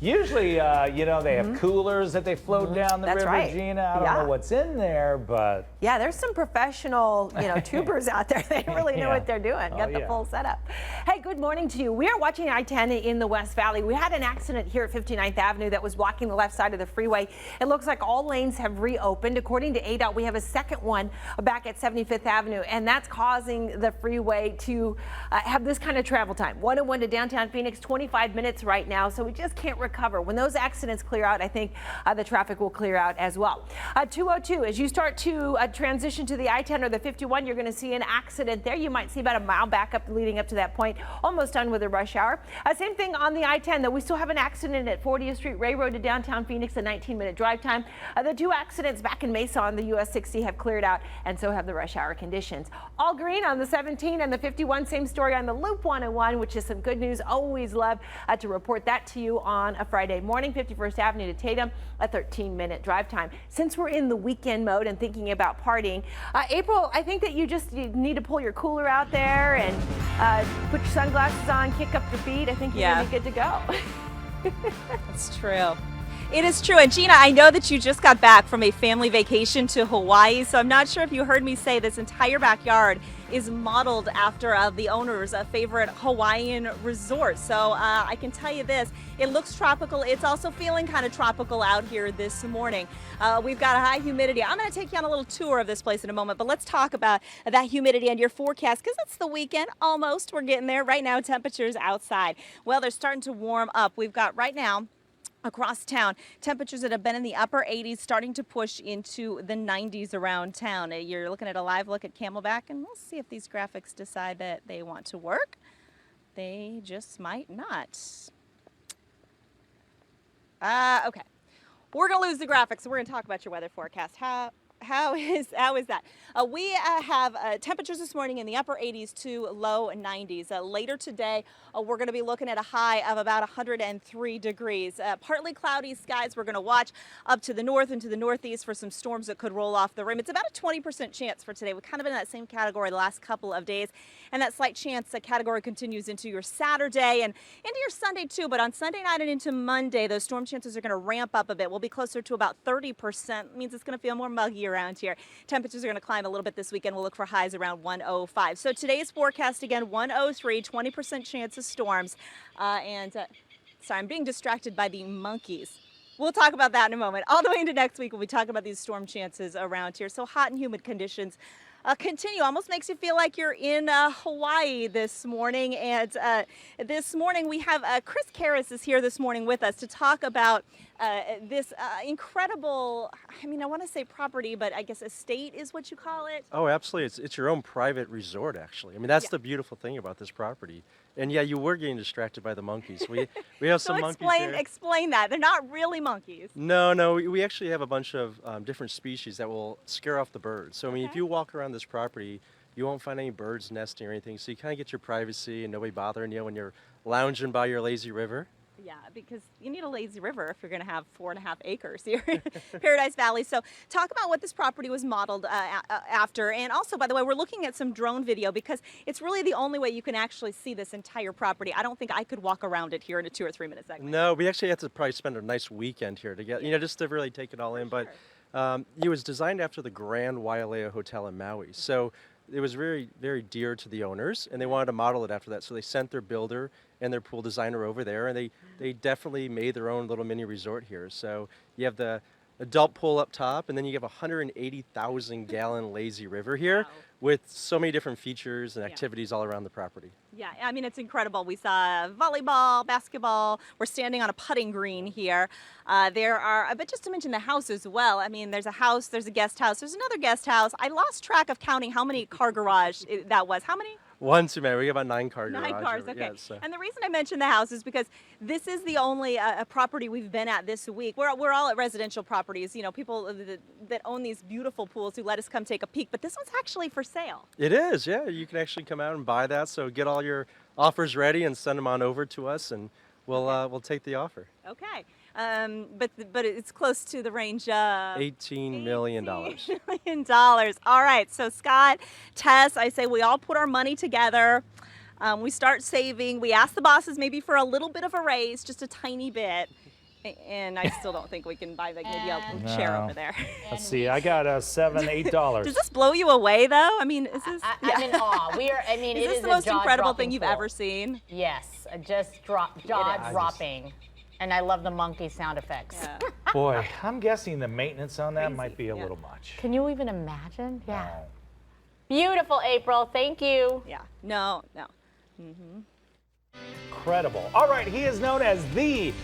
Usually, they have coolers that they float down the That's river, right. Gina. I don't know what's in there, but Yeah, there's some professional, tubers out there. They really know what they're doing. Got the full setup. Hey, good morning to you. We are watching I-10 in the West Valley. We had an accident here at 59th Avenue that was blocking the left side of the freeway. It looks like all lanes have reopened. According to ADOT, we have a second one back at 75th Avenue, and that's causing the freeway to have this kind of travel time. 101 to downtown Phoenix, 25 minutes right now, so we just can't recover. When those accidents clear out, I think the traffic will clear out as well. 202, as you start to transition to the I-10 or the 51, you're going to see an accident there. You might see about a mile back up leading up to that point. Almost done with the rush hour. Same thing on the I-10, though. We still have an accident at 40th Street, Ray Road to downtown Phoenix, a 19-minute drive time. The two accidents back in Mesa on the US 60 have cleared out, and so have the rush hour conditions. All green on the 17 and the 51. Same story on the Loop 101, which is some good news. Always love to report that to you on a Friday morning. 51st Avenue to Tatum, a 13-minute drive time. Since we're in the weekend mode and thinking about partying, April, I think that you need to pull your cooler out there and put your sunglasses on, kick up your feet. I think you're going to be good to go. That's true. It is true. And Gina, I know that you just got back from a family vacation to Hawaii, so I'm not sure if you heard me say this entire backyard is modeled after the owner's favorite Hawaiian resort. So I can tell you this, it looks tropical. It's also feeling kind of tropical out here this morning. We've got a high humidity. I'm going to take you on a little tour of this place in a moment, but let's talk about that humidity and your forecast because it's the weekend almost. We're getting there. Right now, temperatures outside, well, they're starting to warm up. We've got right now across town, temperatures that have been in the upper 80s starting to push into the 90s around town. You're looking at a live look at Camelback, and we'll see if these graphics decide that they want to work. They just might not. Okay. We're going to lose the graphics, so we're going to talk about your weather forecast. How is that? We have temperatures this morning in the upper 80s to low 90s. Later today, we're going to be looking at a high of about 103 degrees. Partly cloudy skies. We're going to watch up to the north and to the northeast for some storms that could roll off the rim. It's about a 20% chance for today. We've kind of been in that same category the last couple of days, and that slight chance category continues into your Saturday and into your Sunday too. But on Sunday night and into Monday, those storm chances are going to ramp up a bit. We'll be closer to about 30%. It means it's going to feel more muggy around here. Temperatures are going to climb a little bit this weekend. We'll look for highs around 105. So today's forecast again, 103, 20% chance of storms. Sorry, I'm being distracted by the monkeys. We'll talk about that in a moment. All the way into next week, we'll be talking about these storm chances around here. So hot and humid conditions continue. Almost makes you feel like you're in Hawaii this morning. And this morning we have Chris Karras is here this morning with us to talk about this incredible, I want to say property, but I guess estate is what you call it. Oh, absolutely. It's your own private resort, actually. That's the beautiful thing about this property. And yeah, you were getting distracted by the monkeys. We have some monkeys here. Explain that. They're not really monkeys. No. We actually have a bunch of different species that will scare off the birds. So, if you walk around this property, you won't find any birds nesting or anything. So you kind of get your privacy and nobody bothering you when you're lounging by your lazy river. Yeah, because you need a lazy river if you're going to have 4.5 acres here in Paradise Valley. So talk about what this property was modeled after. And also, by the way, we're looking at some drone video because it's really the only way you can actually see this entire property. I don't think I could walk around it here in a 2 or 3 minute segment. No, we actually have to probably spend a nice weekend here to get, just to really take it all in. Sure. But it was designed after the Grand Wailea Hotel in Maui. So it was very, very dear to the owners, and they wanted to model it after that. So they sent their builder and their pool designer over there, and they definitely made their own little mini resort here. So you have the adult pool up top, and then you have a 180,000 gallon lazy river here. Wow. With so many different features and activities all around the property. Yeah, it's incredible. We saw volleyball, basketball. We're standing on a putting green here. There are, but just to mention the house as well. There's a house, there's a guest house, there's another guest house. I lost track of counting how many car garage that was. How many? One too many. We have about 9 car garage. 9 cars, okay. Yeah, so. And the reason I mentioned the house is because this is the only property we've been at this week. We're all at residential properties, people that own these beautiful pools who let us come take a peek. But this one's actually for sale. It is, yeah. You can actually come out and buy that. So get all your offers ready and send them on over to us, and we'll take the offer. Okay. But it's close to the range of $18 million. $18 million. All right. So Scott, Tess, I say we all put our money together. We start saving. We ask the bosses maybe for a little bit of a raise, just a tiny bit. And I still don't think we can buy like maybe a chair over there. Let's see. I got $7, $8. Does this blow you away though? I mean, is this? I'm in awe. We are. I mean, Is it this is the a most incredible jaw-dropping thing you've pool. ever seen? Yes, just jaw-dropping. And I love the monkey sound effects. Yeah. Boy, I'm guessing the maintenance on that Crazy, might be a yeah. little much. Can you even imagine? Yeah. No. Beautiful, April. Thank you. Yeah. No. Incredible. All right, he is known as the